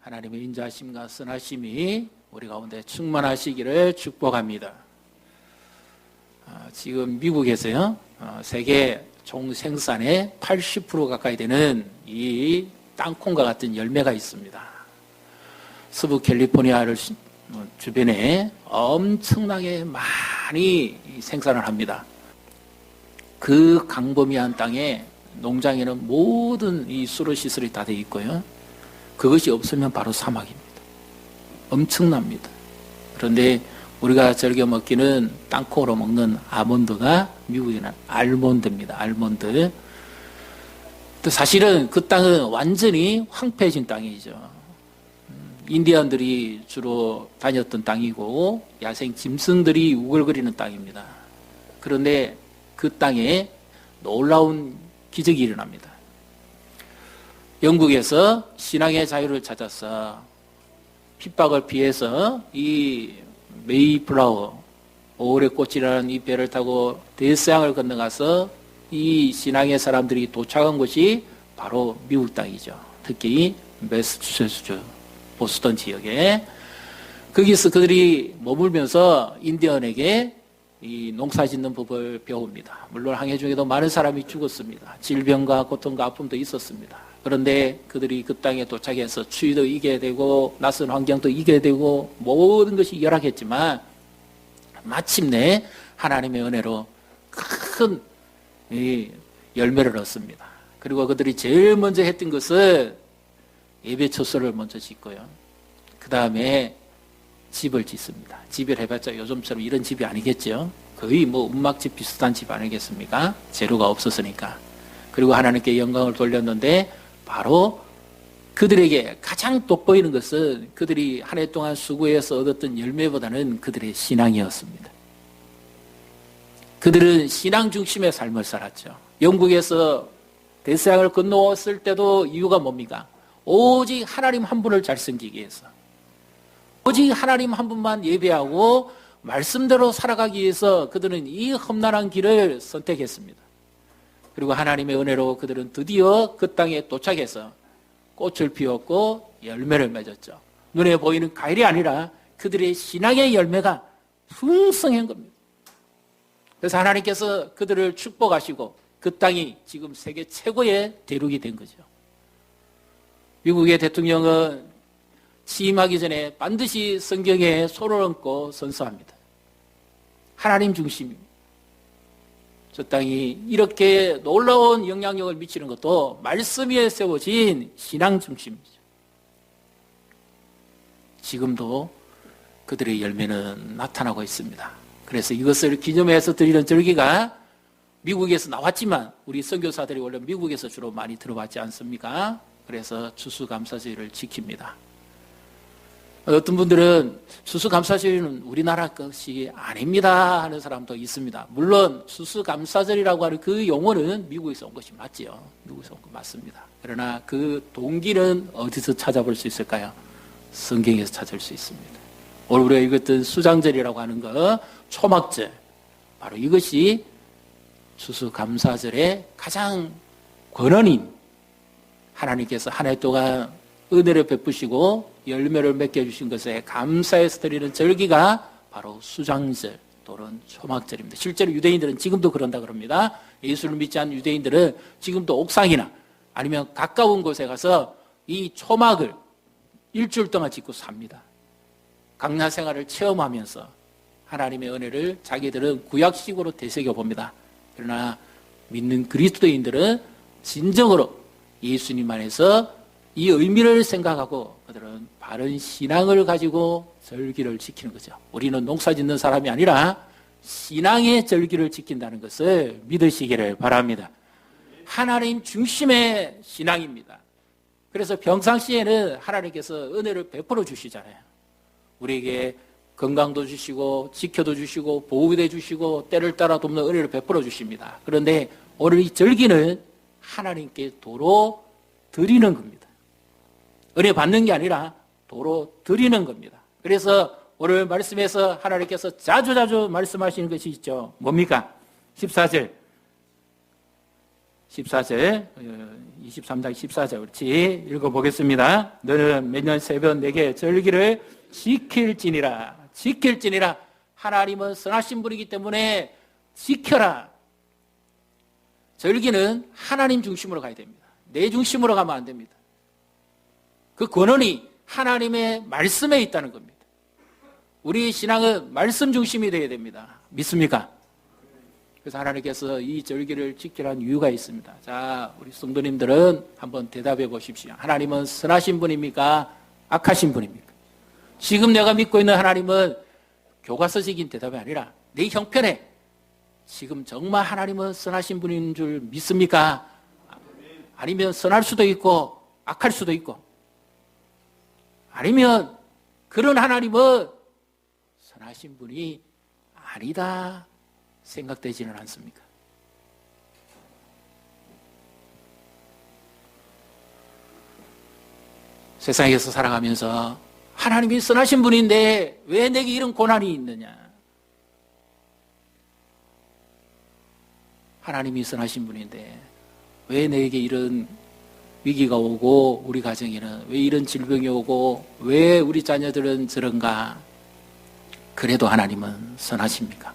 하나님의 인자하심과 선하심이 우리 가운데 충만하시기를 축복합니다. 지금 미국에서요, 세계 총생산의 80% 가까이 되는 이 땅콩과 같은 열매가 있습니다. 서부 캘리포니아를 주변에 엄청나게 많이 생산을 합니다. 그 광범위한 땅에 농장에는 모든 이 수로 시설이 다 되어 있고요. 그것이 없으면 바로 사막입니다. 엄청납니다. 그런데 우리가 즐겨 먹기는 땅콩으로 먹는 아몬드가 미국에는 알몬드입니다. 알몬드. 또 사실은 그 땅은 완전히 황폐해진 땅이죠. 인디언들이 주로 다녔던 땅이고 야생 짐승들이 우글거리는 땅입니다. 그런데 그 땅에 놀라운 기적이 일어납니다. 영국에서 신앙의 자유를 찾아서 핍박을 피해서 이 메이플라워, 5월의 꽃이라는 이 배를 타고 대서양을 건너가서 이 신앙의 사람들이 도착한 곳이 바로 미국 땅이죠. 특히 매사추세츠주, 보스턴 지역에. 거기서 그들이 머물면서 인디언에게 이 농사 짓는 법을 배웁니다. 물론 항해 중에도 많은 사람이 죽었습니다. 질병과 고통과 아픔도 있었습니다. 그런데 그들이 그 땅에 도착해서 추위도 이겨야 되고 낯선 환경도 이겨야 되고 모든 것이 열악했지만 마침내 하나님의 은혜로 큰 열매를 얻습니다. 그리고 그들이 제일 먼저 했던 것은 예배 처소를 먼저 짓고요. 그 다음에 집을 짓습니다. 집을 해봤자 요즘처럼 이런 집이 아니겠죠. 거의 뭐 운막집 비슷한 집 아니겠습니까? 재료가 없었으니까. 그리고 하나님께 영광을 돌렸는데 바로 그들에게 가장 돋보이는 것은 그들이 한 해 동안 수고해서 얻었던 열매보다는 그들의 신앙이었습니다. 그들은 신앙 중심의 삶을 살았죠. 영국에서 대서양을 건너왔을 때도 이유가 뭡니까? 오직 하나님 한 분을 잘 섬기기 위해서. 오직 하나님 한 분만 예배하고 말씀대로 살아가기 위해서 그들은 이 험난한 길을 선택했습니다. 그리고 하나님의 은혜로 그들은 드디어 그 땅에 도착해서 꽃을 피웠고 열매를 맺었죠. 눈에 보이는 과일이 아니라 그들의 신앙의 열매가 풍성한 겁니다. 그래서 하나님께서 그들을 축복하시고 그 땅이 지금 세계 최고의 대륙이 된 거죠. 미국의 대통령은 취임하기 전에 반드시 성경에 손을 얹고 선서합니다. 하나님 중심입니다. 저 땅이 이렇게 놀라운 영향력을 미치는 것도 말씀 위에 세워진 신앙 중심이죠. 지금도 그들의 열매는 나타나고 있습니다. 그래서 이것을 기념해서 드리는 절기가 미국에서 나왔지만 우리 선교사들이 원래 미국에서 주로 많이 들어봤지 않습니까? 그래서 추수감사절을 지킵니다. 어떤 분들은 추수감사절은 우리나라 것이 아닙니다 하는 사람도 있습니다. 물론 추수감사절이라고 하는 그 용어는 미국에서 온 것이 맞지요. 미국에서 온 것 맞습니다. 그러나 그 동기는 어디서 찾아볼 수 있을까요? 성경에서 찾을 수 있습니다. 오늘 우리가 읽었던 수장절이라고 하는 거, 초막절, 바로 이것이 추수감사절의 가장 권원인 하나님께서 한 해 동안 은혜를 베푸시고 열매를 맺게 해주신 것에 감사해서 드리는 절기가 바로 수장절 또는 초막절입니다. 실제로 유대인들은 지금도 그런다 그럽니다. 예수를 믿지 않는 유대인들은 지금도 옥상이나 아니면 가까운 곳에 가서 이 초막을 일주일 동안 짓고 삽니다. 강나 생활을 체험하면서 하나님의 은혜를 자기들은 구약식으로 되새겨봅니다. 그러나 믿는 그리스도인들은 진정으로 예수님 안에서 이 의미를 생각하고 그들은 바른 신앙을 가지고 절기를 지키는 거죠. 우리는 농사 짓는 사람이 아니라 신앙의 절기를 지킨다는 것을 믿으시기를 바랍니다. 하나님 중심의 신앙입니다. 그래서 평상시에는 하나님께서 은혜를 베풀어 주시잖아요. 우리에게 건강도 주시고 지켜도 주시고 보호도 주시고 때를 따라 돕는 은혜를 베풀어 주십니다. 그런데 오늘 이 절기는 하나님께 도로 드리는 겁니다. 은혜 받는 게 아니라 도로 드리는 겁니다. 그래서 오늘 말씀에서 하나님께서 자주 말씀하시는 것이 있죠. 뭡니까? 14절 14절, 23장 14절 같이 읽어보겠습니다. 너는 매년 새벽 내게 절기를 지킬지니라. 지킬지니라. 하나님은 선하신 분이기 때문에 지켜라. 절기는 하나님 중심으로 가야 됩니다. 내 중심으로 가면 안 됩니다. 그 권한이 하나님의 말씀에 있다는 겁니다. 우리 신앙은 말씀 중심이 되어야 됩니다. 믿습니까? 그래서 하나님께서 이 절기를 지키라는 이유가 있습니다. 자, 우리 성도님들은 한번 대답해 보십시오. 하나님은 선하신 분입니까? 악하신 분입니까? 지금 내가 믿고 있는 하나님은 교과서적인 대답이 아니라 내 형편에 지금 정말 하나님은 선하신 분인 줄 믿습니까? 아니면 선할 수도 있고 악할 수도 있고, 아니면 그런 하나님은 선하신 분이 아니다 생각되지는 않습니까? 세상에서 살아가면서 하나님이 선하신 분인데 왜 내게 이런 고난이 있느냐? 하나님이 선하신 분인데 왜 내게 이런 위기가 오고 우리 가정에는 왜 이런 질병이 오고 왜 우리 자녀들은 저런가? 그래도 하나님은 선하십니까?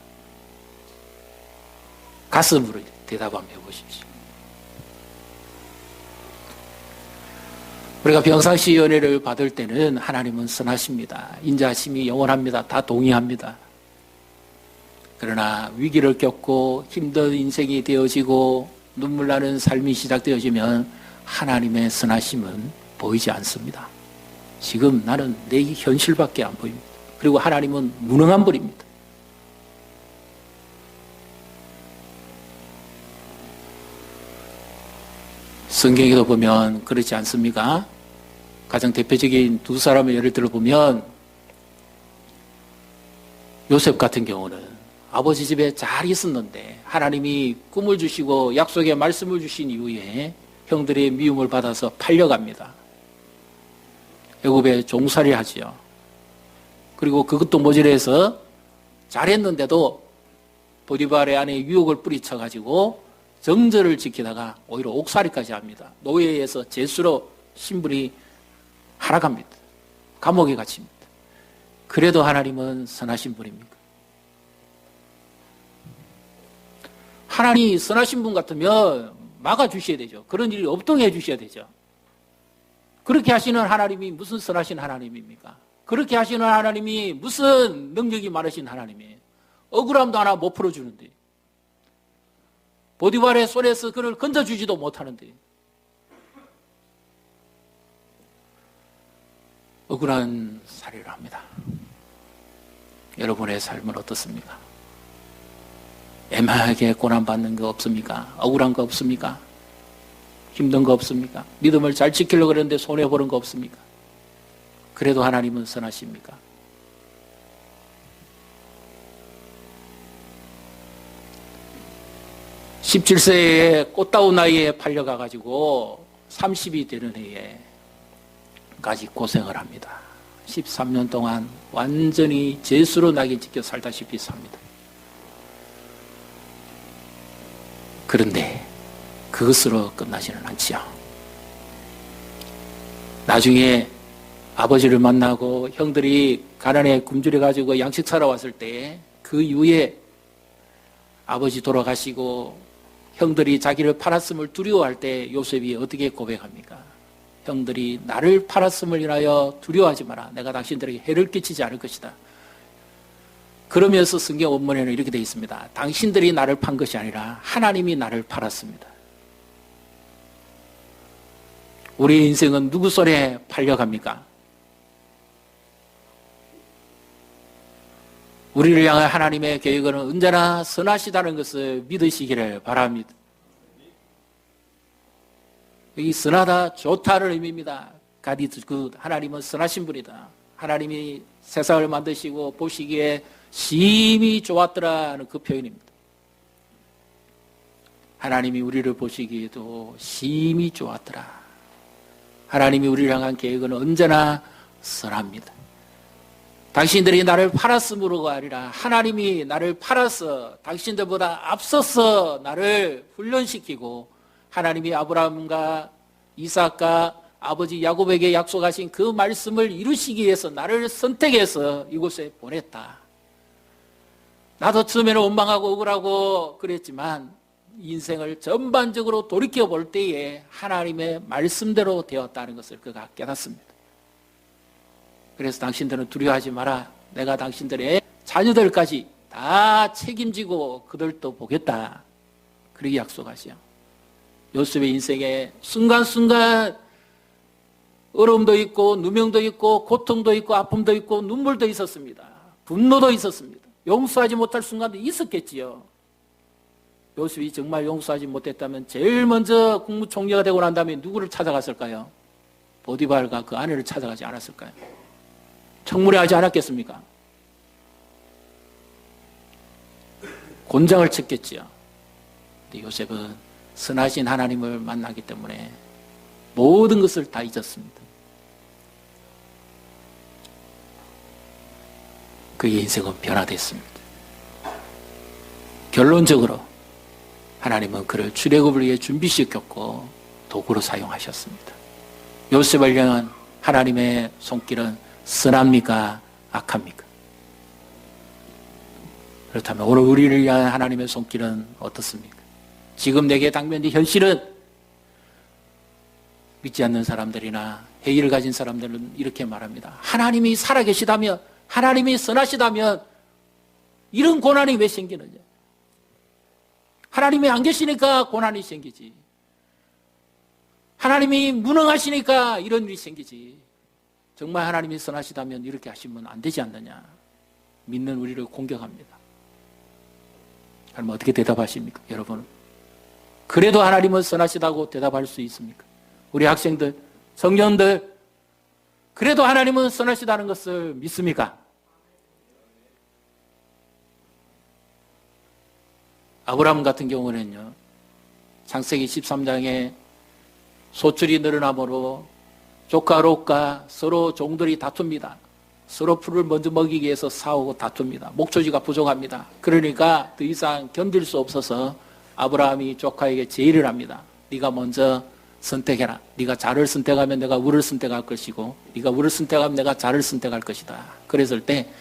가슴으로 대답 한번 해보십시오. 우리가 평상시 연애를 받을 때는 하나님은 선하십니다. 인자심이 영원합니다. 다 동의합니다. 그러나 위기를 겪고 힘든 인생이 되어지고 눈물 나는 삶이 시작되어지면 하나님의 선하심은 보이지 않습니다. 지금 나는 내 현실밖에 안 보입니다. 그리고 하나님은 무능한 분입니다. 성경에도 보면 그렇지 않습니까? 가장 대표적인 두 사람의 예를 들어보면 요셉 같은 경우는 아버지 집에 잘 있었는데 하나님이 꿈을 주시고 약속의 말씀을 주신 이후에 형들의 미움을 받아서 팔려갑니다. 애굽에 종살이 하지요. 그리고 그것도 모자라서 잘했는데도 보디발의 안에 유혹을 뿌리쳐가지고 정절을 지키다가 오히려 옥살이까지 합니다. 노예에서 제수로 신분이 하락합니다. 감옥에 갇힙니다. 그래도 하나님은 선하신 분입니까? 하나님이 선하신 분 같으면 막아주셔야 되죠. 그런 일이 없도록 해주셔야 되죠. 그렇게 하시는 하나님이 무슨 선하신 하나님입니까? 그렇게 하시는 하나님이 무슨 능력이 많으신 하나님이에요? 억울함도 하나 못 풀어주는데, 보디발의 손에서 그를 건져주지도 못하는데, 억울한 살이를 합니다. 여러분의 삶은 어떻습니까? 애매하게 고난받는 거 없습니까? 억울한 거 없습니까? 힘든 거 없습니까? 믿음을 잘 지키려고 그러는데 손해보는 거 없습니까? 그래도 하나님은 선하십니까? (17세에) 꽃다운 나이에 팔려가가지고 30이 되는 해에까지 고생을 합니다. 13년 동안 완전히 제수로 낙인 찍혀 살다시피 삽니다. 그런데 그것으로 끝나지는 않지요. 나중에 아버지를 만나고 형들이 가난에 굶주려가지고 양식 사러 왔을 때 그 이후에 아버지 돌아가시고 형들이 자기를 팔았음을 두려워할 때 요셉이 어떻게 고백합니까? 형들이 나를 팔았음을 인하여 두려워하지 마라. 내가 당신들에게 해를 끼치지 않을 것이다. 그러면서 성경 원문에는 이렇게 되어 있습니다. 당신들이 나를 판 것이 아니라 하나님이 나를 팔았습니다. 우리 인생은 누구 손에 팔려갑니까? 우리를 향한 하나님의 계획은 언제나 선하시다는 것을 믿으시기를 바랍니다. 이 선하다, 좋다는 의미입니다. God is good. 하나님은 선하신 분이다. 하나님이 세상을 만드시고 보시기에 심히 좋았더라는 그 표현입니다. 하나님이 우리를 보시기에도 심히 좋았더라. 하나님이 우리를 향한 계획은 언제나 선합니다. 당신들이 나를 팔았으므로가 아니라 하나님이 나를 팔아서 당신들보다 앞서서 나를 훈련시키고 하나님이 아브라함과 이삭과 아버지 야곱에게 약속하신 그 말씀을 이루시기 위해서 나를 선택해서 이곳에 보냈다. 나도 처음에는 원망하고 억울하고 그랬지만 인생을 전반적으로 돌이켜볼 때에 하나님의 말씀대로 되었다는 것을 그가 깨닫습니다. 그래서 당신들은 두려워하지 마라. 내가 당신들의 자녀들까지 다 책임지고 그들도 보겠다. 그렇게 약속하시오. 요셉의 인생에 순간순간 어려움도 있고 누명도 있고 고통도 있고 아픔도 있고 눈물도 있었습니다. 분노도 있었습니다. 용서하지 못할 순간도 있었겠지요. 요셉이 정말 용서하지 못했다면 제일 먼저 국무총리가 되고 난 다음에 누구를 찾아갔을까요? 보디발과 그 아내를 찾아가지 않았을까요? 청문회하지 않았겠습니까? 곤장을 쳤겠지요. 근데 요셉은 선하신 하나님을 만나기 때문에 모든 것을 다 잊었습니다. 그의 인생은 변화됐습니다. 결론적으로 하나님은 그를 출애굽을 위해 준비시켰고 도구로 사용하셨습니다. 요셉을 향한 하나님의 손길은 선합니까? 악합니까? 그렇다면 오늘 우리를 위한 하나님의 손길은 어떻습니까? 지금 내게 당면된 현실은 믿지 않는 사람들이나 회의를 가진 사람들은 이렇게 말합니다. 하나님이 살아계시다면, 하나님이 선하시다면 이런 고난이 왜 생기느냐? 하나님이 안 계시니까 고난이 생기지. 하나님이 무능하시니까 이런 일이 생기지. 정말 하나님이 선하시다면 이렇게 하시면 안 되지 않느냐? 믿는 우리를 공격합니다. 그럼 어떻게 대답하십니까, 여러분? 그래도 하나님은 선하시다고 대답할 수 있습니까? 우리 학생들, 청년들, 그래도 하나님은 선하시다는 것을 믿습니까? 아브라함 같은 경우는요, 창세기 13장에 소출이 늘어나므로 조카 롯과 서로 종들이 다툽니다. 서로 풀을 먼저 먹이기 위해서 싸우고 다툽니다. 목초지가 부족합니다. 그러니까 더 이상 견딜 수 없어서 아브라함이 조카에게 제의를 합니다. 네가 먼저 선택해라. 네가 자를 선택하면 내가 우를 선택할 것이고 네가 우를 선택하면 내가 자를 선택할 것이다. 그랬을 때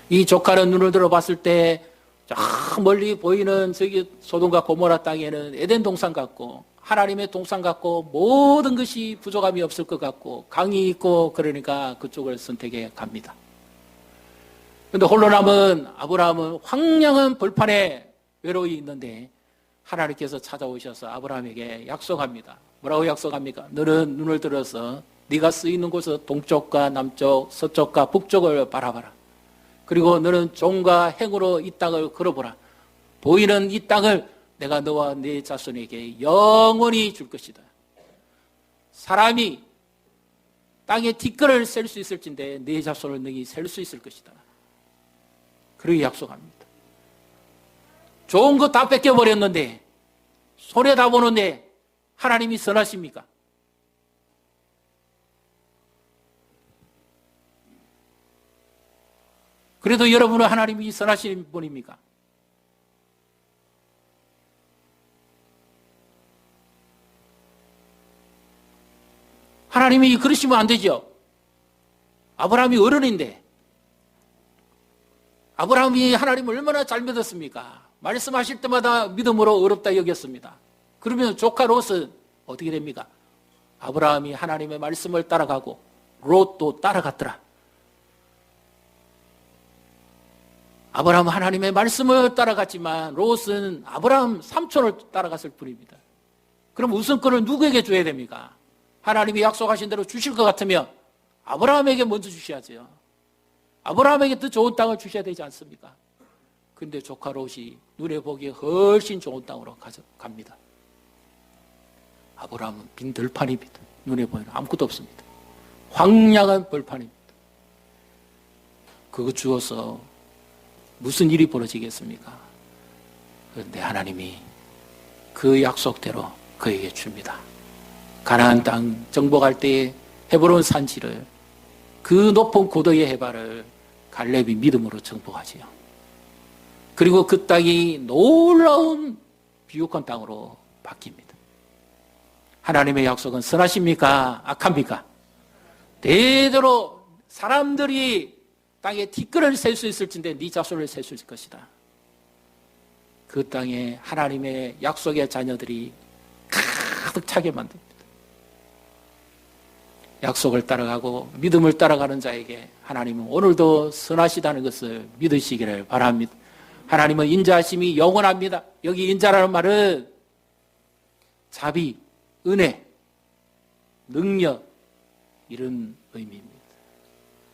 이 조카는 눈을 들어봤을 때 저 멀리 보이는 저기 소돔과 고모라 땅에는 에덴 동산 같고 하나님의 동산 같고 모든 것이 부족함이 없을 것 같고 강이 있고 그러니까 그쪽을 선택해 갑니다. 그런데 홀로 남은 아브라함은 황량한 벌판에 외로이 있는데 하나님께서 찾아오셔서 아브라함에게 약속합니다. 뭐라고 약속합니까? 너는 눈을 들어서 네가 쓰이는 곳에서 동쪽과 남쪽, 서쪽과 북쪽을 바라봐라. 그리고 너는 종과 행으로 이 땅을 걸어보라. 보이는 이 땅을 내가 너와 네 자손에게 영원히 줄 것이다. 사람이 땅의 티끌을 셀 수 있을진데 네 자손을 능히 셀 수 있을 것이다. 그렇게 약속합니다. 좋은 거 다 뺏겨버렸는데 손에 다 보는데 하나님이 선하십니까? 그래도 여러분은 하나님이 선하신 분입니까? 하나님이 그러시면 안 되죠. 아브라함이 어른인데 아브라함이 하나님을 얼마나 잘 믿었습니까? 말씀하실 때마다 믿음으로 어렵다 여겼습니다. 그러면 조카 롯은 어떻게 됩니까? 아브라함이 하나님의 말씀을 따라가고 롯도 따라갔더라. 아브라함은 하나님의 말씀을 따라갔지만 롯은 아브라함 삼촌을 따라갔을 뿐입니다. 그럼 우선권을 누구에게 줘야 됩니까? 하나님이 약속하신 대로 주실 것 같으면 아브라함에게 먼저 주셔야죠. 아브라함에게 더 좋은 땅을 주셔야 되지 않습니까? 그런데 조카 롯이 눈에 보기에 훨씬 좋은 땅으로 갑니다. 아브라함은 빈 들판입니다. 눈에 보이는 아무것도 없습니다. 황량한 벌판입니다. 그거 주어서 무슨 일이 벌어지겠습니까? 그런데 하나님이 그 약속대로 그에게 줍니다. 가나안 땅 정복할 때에 헤브론 산지를 그 높은 고도의 해발을 갈렙이 믿음으로 정복하지요. 그리고 그 땅이 놀라운 비옥한 땅으로 바뀝니다. 하나님의 약속은 선하십니까? 악합니까? 대대로 사람들이 땅에 티끌을 셀 수 있을진데 네 자손을 셀 수 있을 것이다. 그 땅에 하나님의 약속의 자녀들이 가득 차게 만듭니다. 약속을 따라가고 믿음을 따라가는 자에게 하나님은 오늘도 선하시다는 것을 믿으시기를 바랍니다. 하나님은 인자하심이 영원합니다. 여기 인자라는 말은 자비, 은혜, 능력 이런 의미입니다.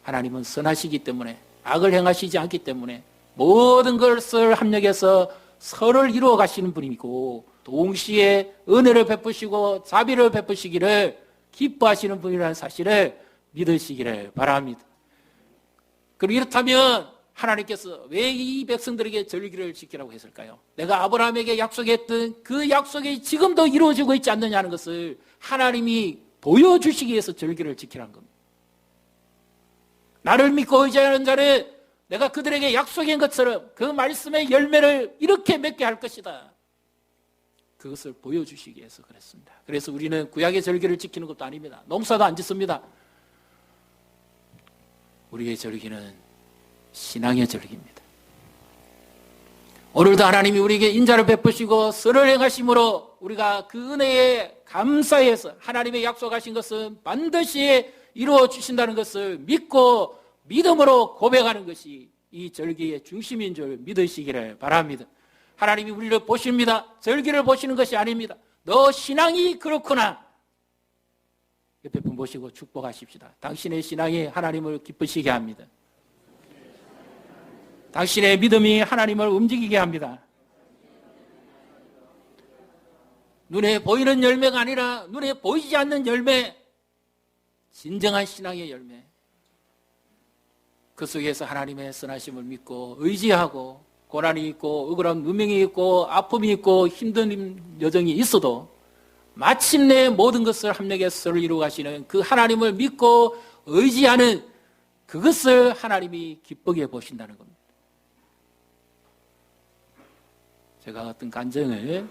하나님은 선하시기 때문에 악을 행하시지 않기 때문에 모든 것을 합력해서 선을 이루어 가시는 분이고 동시에 은혜를 베푸시고 자비를 베푸시기를 기뻐하시는 분이라는 사실을 믿으시기를 바랍니다. 그럼 이렇다면 하나님께서 왜 이 백성들에게 절기를 지키라고 했을까요? 내가 아브라함에게 약속했던 그 약속이 지금도 이루어지고 있지 않느냐는 것을 하나님이 보여주시기 위해서 절기를 지키라는 겁니다. 나를 믿고 의지하는 자는 내가 그들에게 약속한 것처럼 그 말씀의 열매를 이렇게 맺게 할 것이다. 그것을 보여주시기 위해서 그랬습니다. 그래서 우리는 구약의 절기를 지키는 것도 아닙니다. 농사도 안 짓습니다. 우리의 절기는 신앙의 절기입니다. 오늘도 하나님이 우리에게 인자를 베푸시고 선을 행하심으로 우리가 그 은혜에 감사해서 하나님의 약속하신 것은 반드시 이루어 주신다는 것을 믿고 믿음으로 고백하는 것이 이 절기의 중심인 줄 믿으시기를 바랍니다. 하나님이 우리를 보십니다. 절기를 보시는 것이 아닙니다. 너 신앙이 그렇구나. 옆에 분 보시고 축복하십시다. 당신의 신앙이 하나님을 기쁘시게 합니다. 당신의 믿음이 하나님을 움직이게 합니다. 눈에 보이는 열매가 아니라 눈에 보이지 않는 열매, 진정한 신앙의 열매. 그 속에서 하나님의 선하심을 믿고 의지하고 고난이 있고 억울한 누명이 있고 아픔이 있고 힘든 여정이 있어도 마침내 모든 것을 합력해서 선을 이루어 가시는 그 하나님을 믿고 의지하는 그것을 하나님이 기쁘게 보신다는 겁니다. 제가 어떤 간증을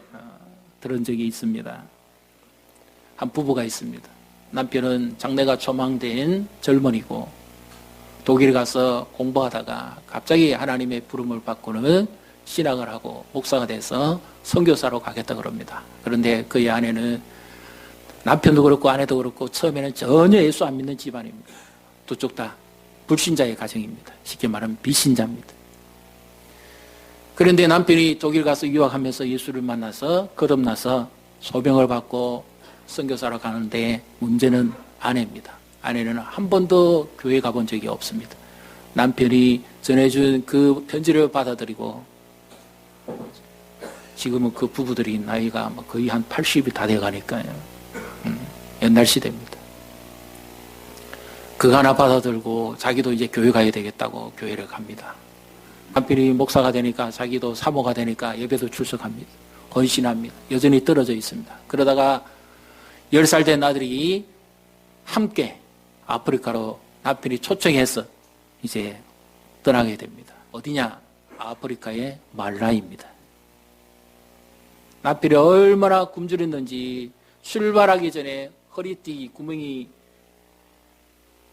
들은 적이 있습니다. 한 부부가 있습니다. 남편은 장래가 초망된 젊은이고 독일에 가서 공부하다가 갑자기 하나님의 부름을 받고는 신학을 하고 목사가 돼서 선교사로 가겠다 그럽니다. 그런데 그의 아내는 남편도 그렇고 아내도 그렇고 처음에는 전혀 예수 안 믿는 집안입니다. 두 쪽 다 불신자의 가정입니다. 쉽게 말하면 비신자입니다. 그런데 남편이 독일 가서 유학하면서 예수를 만나서 거듭나서 소명을 받고 선교사로 가는데 문제는 아내입니다. 아내는 한 번도 교회 가본 적이 없습니다. 남편이 전해준 그 편지를 받아들이고 지금은 그 부부들이 나이가 거의 한 80이 다 돼가니까요. 옛날 시대입니다. 그거 하나 받아들고 자기도 이제 교회 가야 되겠다고 교회를 갑니다. 남편이 목사가 되니까 자기도 사모가 되니까 예배도 출석합니다. 헌신합니다. 여전히 떨어져 있습니다. 그러다가 10살 된 아들이 함께 아프리카로 남편이 초청해서 이제 떠나게 됩니다. 어디냐? 아프리카의 말라입니다. 남편이 얼마나 굶주렸는지 출발하기 전에 허리띠 구멍이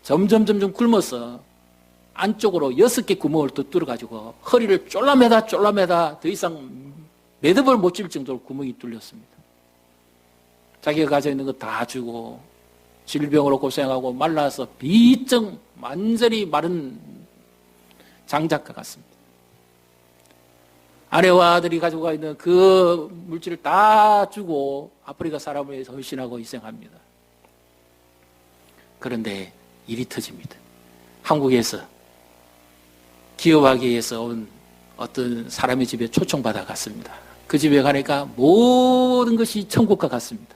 점점 굶어서 안쪽으로 6개 구멍을 또 뚫어가지고 허리를 쫄라매다 더 이상 매듭을 못 칠 정도로 구멍이 뚫렸습니다. 자기가 가지고 있는 거 다 주고 질병으로 고생하고 말라서 비쩍 완전히 마른 장작과 같습니다. 아내와 아들이 가지고 있는 그 물질을 다 주고 아프리카 사람을 위해서 헌신하고 희생합니다. 그런데 일이 터집니다. 한국에서 기업하기 위해서 온 어떤 사람의 집에 초청받아 갔습니다. 그 집에 가니까 모든 것이 천국과 같습니다.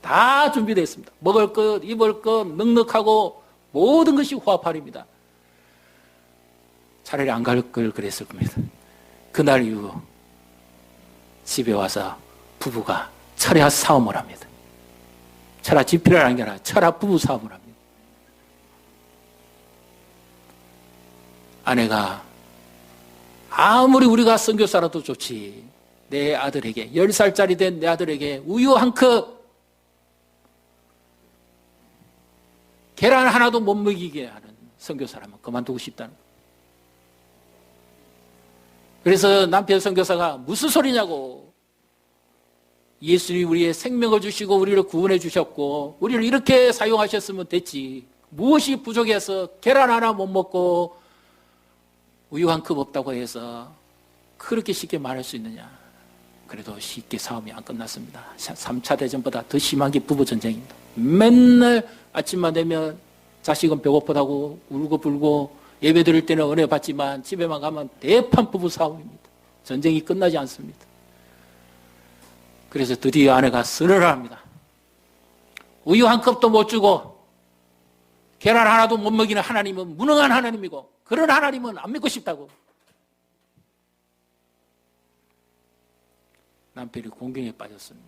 다 준비되어 있습니다. 먹을 것, 입을 것, 넉넉하고 모든 것이 호화팔입니다. 차라리 안 갈 걸 그랬을 겁니다. 그날 이후 집에 와서 부부가 철야 싸움을 합니다. 철야 집필을 하는 게 아니라 철야 부부 싸움을 합니다. 아내가 아무리 우리가 선교사라도 좋지 내 아들에게 10살짜리 된 내 아들에게 우유 한 컵 계란 하나도 못 먹이게 하는 선교사라면 그만두고 싶다는 거예요. 그래서 남편 선교사가 무슨 소리냐고. 예수님이 우리의 생명을 주시고 우리를 구원해 주셨고 우리를 이렇게 사용하셨으면 됐지. 무엇이 부족해서 계란 하나 못 먹고 우유 한 컵 없다고 해서 그렇게 쉽게 말할 수 있느냐. 그래도 쉽게 싸움이 안 끝났습니다. 3차 대전보다 더 심한 게 부부 전쟁입니다. 맨날 아침만 되면 자식은 배고프다고 울고 불고 예배 드릴 때는 은혜 받지만 집에만 가면 대판 부부 싸움입니다. 전쟁이 끝나지 않습니다. 그래서 드디어 아내가 선언을 합니다. 우유 한 컵도 못 주고 계란 하나도 못 먹이는 하나님은 무능한 하나님이고 그런 하나님은 안 믿고 싶다고. 남편이 공경에 빠졌습니다.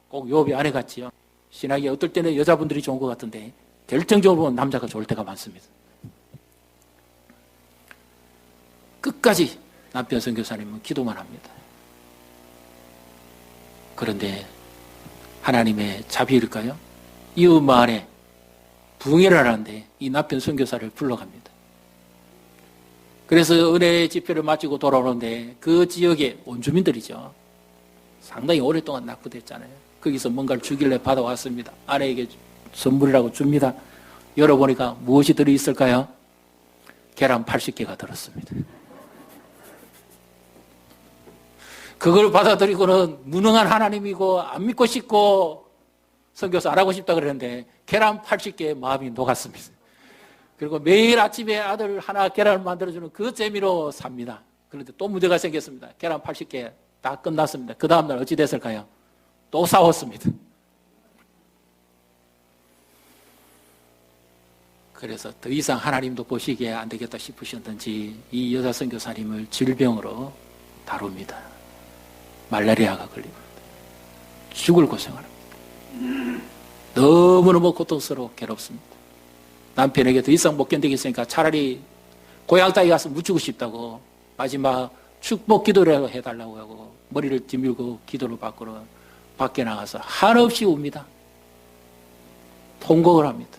꼭 요업이 아내 같지요. 신학이 어떨 때는 여자분들이 좋은 것 같은데 결정적으로 보면 남자가 좋을 때가 많습니다. 끝까지 남편 선교사님은 기도만 합니다. 그런데 하나님의 자비일까요? 이웃 마을에 부흥회를 하는데 이 남편 선교사를 불러갑니다. 그래서 은혜 집회를 마치고 돌아오는데 그 지역의 원주민들이죠. 상당히 오랫동안 낙후됐잖아요. 거기서 뭔가를 주길래 받아왔습니다. 아내에게 선물이라고 줍니다. 열어보니까 무엇이 들어있을까요? 계란 80개가 들었습니다. 그걸 받아들이고는 무능한 하나님이고 안 믿고 싶고 선교사 안 하고 싶다 그랬는데 계란 80개에 마음이 녹았습니다. 그리고 매일 아침에 아들 하나 계란을 만들어주는 그 재미로 삽니다. 그런데 또 문제가 생겼습니다. 계란 80개 다 끝났습니다. 그 다음날 어찌 됐을까요? 또 싸웠습니다. 그래서 더 이상 하나님도 보시기에 안 되겠다 싶으셨는지 이 여자 선교사님을 질병으로 다룹니다. 말라리아가 걸립니다. 죽을 고생을 합니다. 너무너무 고통스러워 괴롭습니다. 남편에게 더 이상 못 견디겠으니까 차라리 고향 땅에 가서 묻히고 싶다고 마지막 축복 기도를 해달라고 하고 머리를 뒤밀고 기도를 받고는 밖에 나가서 한없이 웁니다. 통곡을 합니다.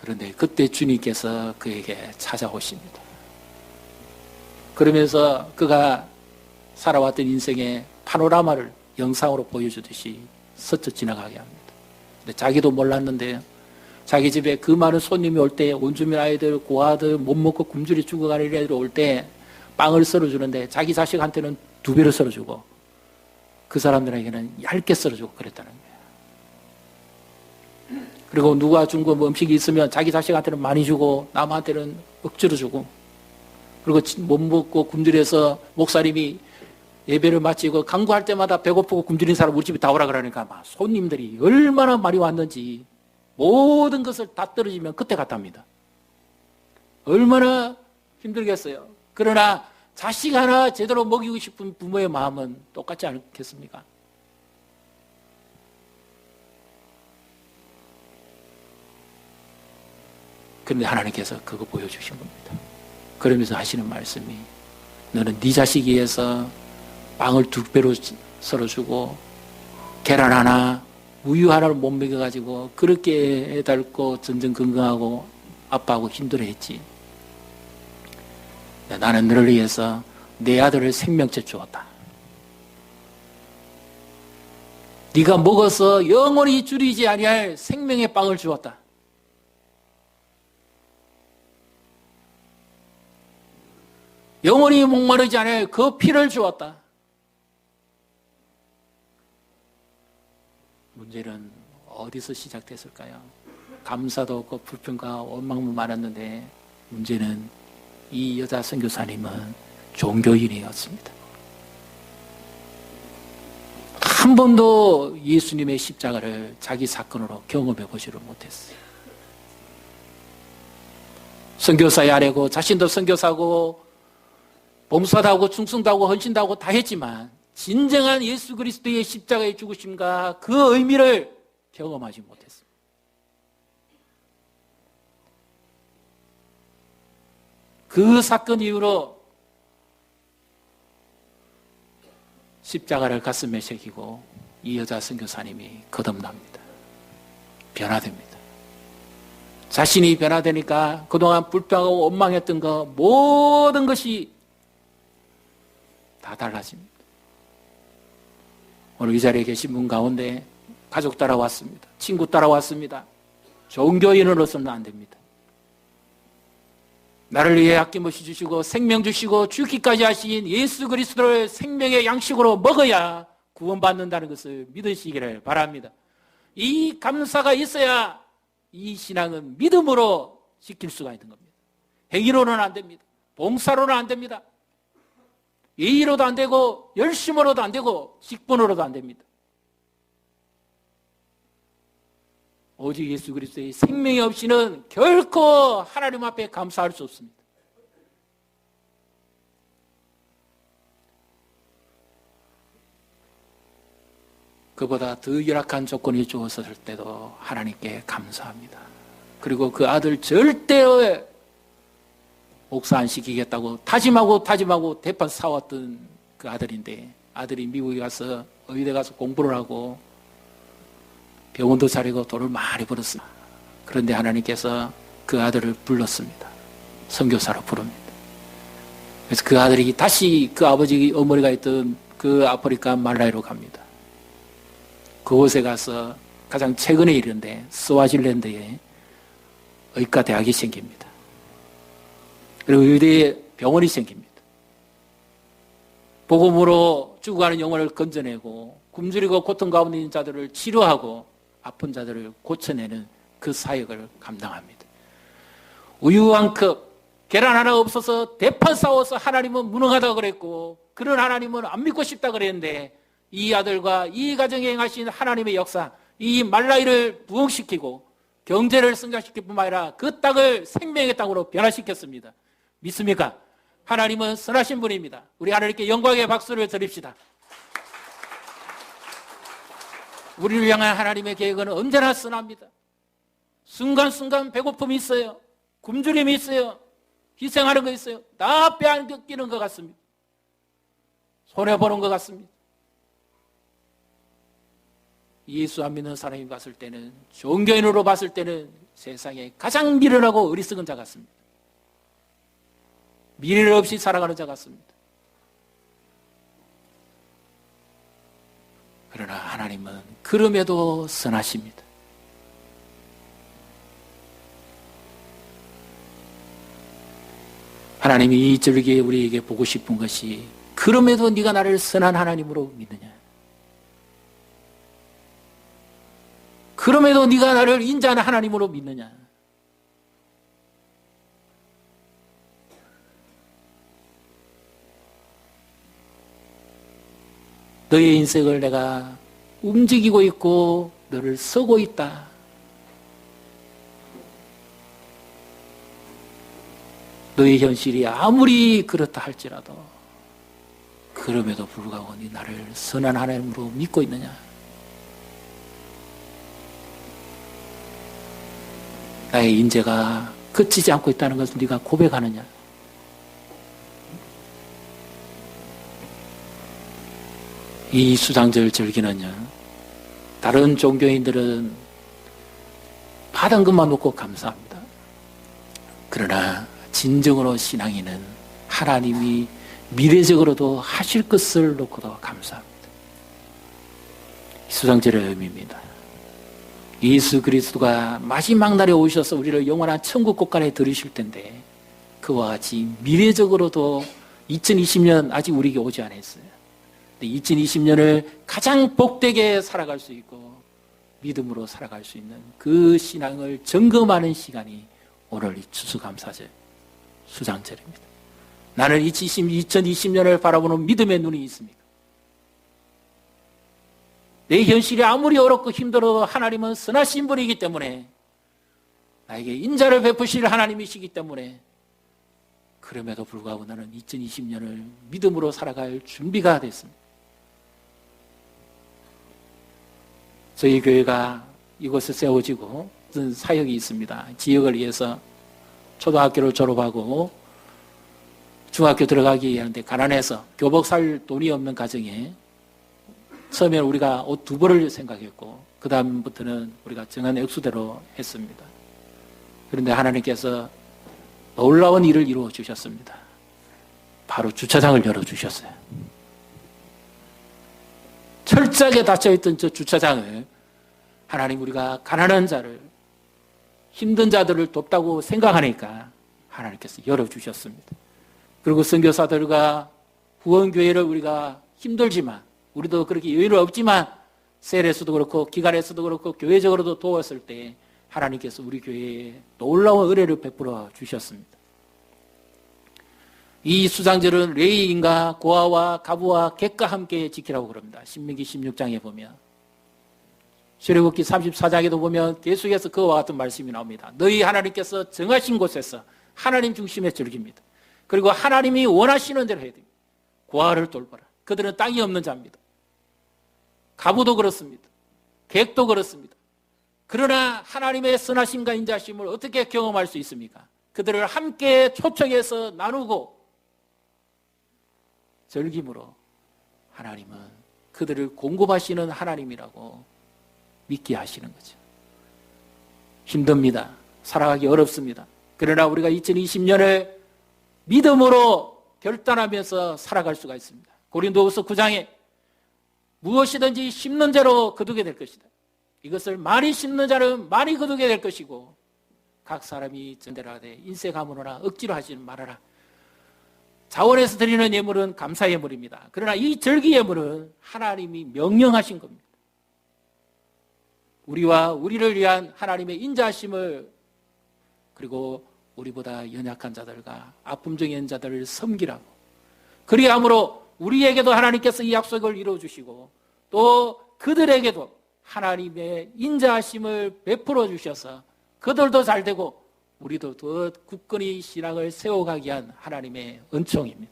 그런데 그때 주님께서 그에게 찾아오십니다. 그러면서 그가 살아왔던 인생의 파노라마를 영상으로 보여주듯이 스쳐 지나가게 합니다. 근데 자기도 몰랐는데요. 자기 집에 그 많은 손님이 올 때 원주민 아이들, 고아들, 못 먹고 굶주려 죽어가는 애들 올 때 빵을 썰어주는데 자기 자식한테는 2배로 썰어주고 그 사람들에게는 얇게 썰어주고 그랬다는 거예요. 그리고 누가 준 거 음식이 있으면 자기 자식한테는 많이 주고 남한테는 억지로 주고 그리고 못 먹고 굶주려서 목사님이 예배를 마치고 간구할 때마다 배고프고 굶주린 사람 우리 집에 다 오라 그러니까 막 손님들이 얼마나 많이 왔는지 모든 것을 다 떨어지면 그때 갔답니다. 얼마나 힘들겠어요. 그러나 자식 하나 제대로 먹이고 싶은 부모의 마음은 똑같지 않겠습니까? 그런데 하나님께서 그거 보여주신 겁니다. 그러면서 하시는 말씀이 너는 네 자식 위해서 빵을 2배로 썰어주고 계란 하나 우유 하나를 못 먹여가지고 그렇게 애달고 전전 건강하고 아빠하고 힘들어했지. 나는 너를 위해서 내 아들을 생명째 주었다. 네가 먹어서 영원히 줄이지 아니할 생명의 빵을 주었다. 영원히 목마르지 않을 그 피를 주었다. 문제는 어디서 시작됐을까요? 감사도 없고 불평과 원망도 많았는데 문제는 이 여자 선교사님은 종교인이었습니다. 한 번도 예수님의 십자가를 자기 사건으로 경험해 보지를 못했어요. 선교사의 아내고 자신도 선교사고 봉사도 하고 충성도 하고 헌신도 하고 다 했지만 진정한 예수 그리스도의 십자가의 죽으심과 그 의미를 경험하지 못했습니다. 그 사건 이후로 십자가를 가슴에 새기고 이 여자 선교사님이 거듭납니다. 변화됩니다. 자신이 변화되니까 그동안 불평하고 원망했던 거 모든 것이 다 달라집니다. 오늘 이 자리에 계신 분 가운데 가족 따라왔습니다. 친구 따라왔습니다. 종교인으로서는 안 됩니다. 나를 위해 아낌없이 주시고 생명 주시고 죽기까지 하신 예수 그리스도를 생명의 양식으로 먹어야 구원받는다는 것을 믿으시기를 바랍니다. 이 감사가 있어야 이 신앙은 믿음으로 지킬 수가 있는 겁니다. 행위로는 안 됩니다. 봉사로는 안 됩니다. 예의로도 안 되고 열심으로도 안 되고 직분으로도 안 됩니다. 오직 예수 그리스도의 생명이 없이는 결코 하나님 앞에 감사할 수 없습니다. 그보다 더 열악한 조건이 주어졌을 때도 하나님께 감사합니다. 그리고 그 아들 절대 목사 안 시키겠다고 다짐하고 대판 싸웠던 그 아들인데, 아들이 미국에 가서 의대 가서 공부를 하고 병원도 차리고 돈을 많이 벌었습니다. 그런데 하나님께서 그 아들을 불렀습니다. 선교사로 부릅니다. 그래서 그 아들이 다시 그 아버지 어머니가 있던 그 아프리카 말라위로 갑니다. 그곳에 가서 가장 최근의 일인데 스와질랜드에 의과 대학이 생깁니다. 그리고 의대에 병원이 생깁니다. 복음으로 죽어가는 영혼을 건져내고 굶주리고 고통 가운데 있는 자들을 치료하고 아픈 자들을 고쳐내는 그 사역을 감당합니다. 우유 한 컵, 계란 하나 없어서 대판 싸워서 하나님은 무능하다고 그랬고 그런 하나님은 안 믿고 싶다 그랬는데 이 아들과 이 가정에 행하신 하나님의 역사, 이 말라위를 부흥시키고 경제를 성장시킬 뿐만 아니라 그 땅을 생명의 땅으로 변화시켰습니다. 믿습니까? 하나님은 선하신 분입니다. 우리 하나님께 영광의 박수를 드립시다. 우리를 향한 하나님의 계획은 언제나 선합니다. 순간순간 배고픔이 있어요. 굶주림이 있어요. 희생하는 거 있어요. 다 빼앗기는 것 같습니다. 손해보는 것 같습니다. 예수 안 믿는 사람이 봤을 때는, 종교인으로 봤을 때는 세상에 가장 미련하고 어리석은 자 같습니다. 미련 없이 살아가는 자 같습니다. 그러나 하나님은 그럼에도 선하십니다. 하나님이 이 절기에 우리에게 보고 싶은 것이, 그럼에도 네가 나를 선한 하나님으로 믿느냐? 그럼에도 네가 나를 인자하는 하나님으로 믿느냐? 너의 인생을 내가 움직이고 있고 너를 쓰고 있다. 너의 현실이 아무리 그렇다 할지라도 그럼에도 불구하고 네 나를 선한 하나님으로 믿고 있느냐? 나의 인재가 그치지 않고 있다는 것을 네가 고백하느냐? 이 수장절 절기는요, 다른 종교인들은 받은 것만 놓고 감사합니다. 그러나 진정으로 신앙인은 하나님이 미래적으로도 하실 것을 놓고도 감사합니다. 수장절의 의미입니다. 예수 그리스도가 마지막 날에 오셔서 우리를 영원한 천국 곳간에 들이실 텐데, 그와 같이 미래적으로도 2020년 아직 우리에게 오지 않았어요. 2020년을 가장 복되게 살아갈 수 있고 믿음으로 살아갈 수 있는 그 신앙을 점검하는 시간이 오늘 이 추수감사절, 수장절입니다. 나는 2020년을 바라보는 믿음의 눈이 있습니까? 내 현실이 아무리 어렵고 힘들어도 하나님은 선하신 분이기 때문에, 나에게 인자를 베푸실 하나님이시기 때문에, 그럼에도 불구하고 나는 2020년을 믿음으로 살아갈 준비가 됐습니다. 저희 교회가 이곳에 세워지고 무슨 사역이 있습니다. 지역을 위해서 초등학교를 졸업하고 중학교 들어가기 위한데 가난해서 교복 살 돈이 없는 가정에 처음에는 우리가 옷 2벌을 생각했고 그 다음부터는 우리가 정한 액수대로 했습니다. 그런데 하나님께서 놀라운 일을 이루어 주셨습니다. 바로 주차장을 열어주셨어요. 철저하게 닫혀있던 저 주차장을 하나님, 우리가 가난한 자를, 힘든 자들을 돕다고 생각하니까 하나님께서 열어주셨습니다. 그리고 선교사들과 후원교회를 우리가 힘들지만, 우리도 그렇게 여유는 없지만 셀에서도 그렇고 기갈에서도 그렇고 교회적으로도 도왔을 때 하나님께서 우리 교회에 놀라운 은혜를 베풀어 주셨습니다. 이 수장절은 레위인과 고아와 가부와 객과 함께 지키라고 그럽니다. 신명기 16장에 보면, 출애굽기 34장에도 보면 계속해서 그와 같은 말씀이 나옵니다. 너희 하나님께서 정하신 곳에서 하나님 중심의 절기입니다. 그리고 하나님이 원하시는 대로 해야 됩니다. 고아를 돌봐라. 그들은 땅이 없는 자입니다. 가부도 그렇습니다. 객도 그렇습니다. 그러나 하나님의 선하심과 인자심을 어떻게 경험할 수 있습니까? 그들을 함께 초청해서 나누고 즐김으로 하나님은 그들을 공급하시는 하나님이라고 믿게 하시는 거죠. 힘듭니다. 살아가기 어렵습니다. 그러나 우리가 2020년을 믿음으로 결단하면서 살아갈 수가 있습니다. 고린도후서 9장에 무엇이든지 심는 자로 거두게 될 것이다. 이것을 많이 심는 자는 많이 거두게 될 것이고, 각 사람이 전대로 하되 인세 가문으로나 억지로 하지는 말아라. 자원에서 드리는 예물은 감사 예물입니다. 그러나 이 절기 예물은 하나님이 명령하신 겁니다. 우리와 우리를 위한 하나님의 인자하심을, 그리고 우리보다 연약한 자들과 아픔 중에 있는 자들을 섬기라고, 그리함으로 우리에게도 하나님께서 이 약속을 이루어주시고 또 그들에게도 하나님의 인자하심을 베풀어 주셔서 그들도 잘되고 우리도 더 굳건히 신앙을 세워가게 한 하나님의 은총입니다.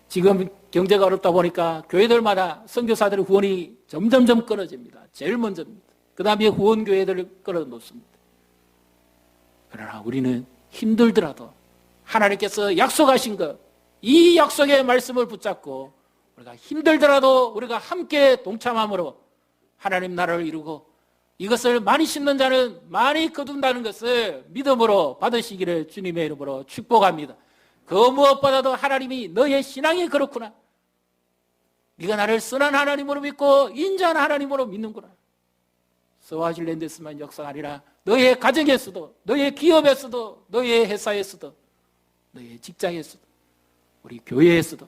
지금 경제가 어렵다 보니까 교회들마다 선교사들의 후원이 점점점 끊어집니다. 제일 먼저입니다. 그 다음에 후원교회들을 끌어놓습니다. 그러나 우리는 힘들더라도 하나님께서 약속하신 것, 이 약속의 말씀을 붙잡고 우리가 힘들더라도 우리가 함께 동참함으로 하나님 나라를 이루고, 이것을 많이 심는 자는 많이 거둔다는 것을 믿음으로 받으시기를 주님의 이름으로 축복합니다. 그 무엇보다도 하나님이 너의 신앙이 그렇구나, 네가 나를 선한 하나님으로 믿고 인자한 하나님으로 믿는구나. 스와질랜드에서만 역사가 아니라 너의 가정에서도, 너의 기업에서도, 너의 회사에서도, 너의 직장에서도, 우리 교회에서도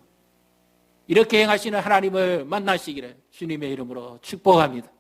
이렇게 행하시는 하나님을 만나시기를 주님의 이름으로 축복합니다.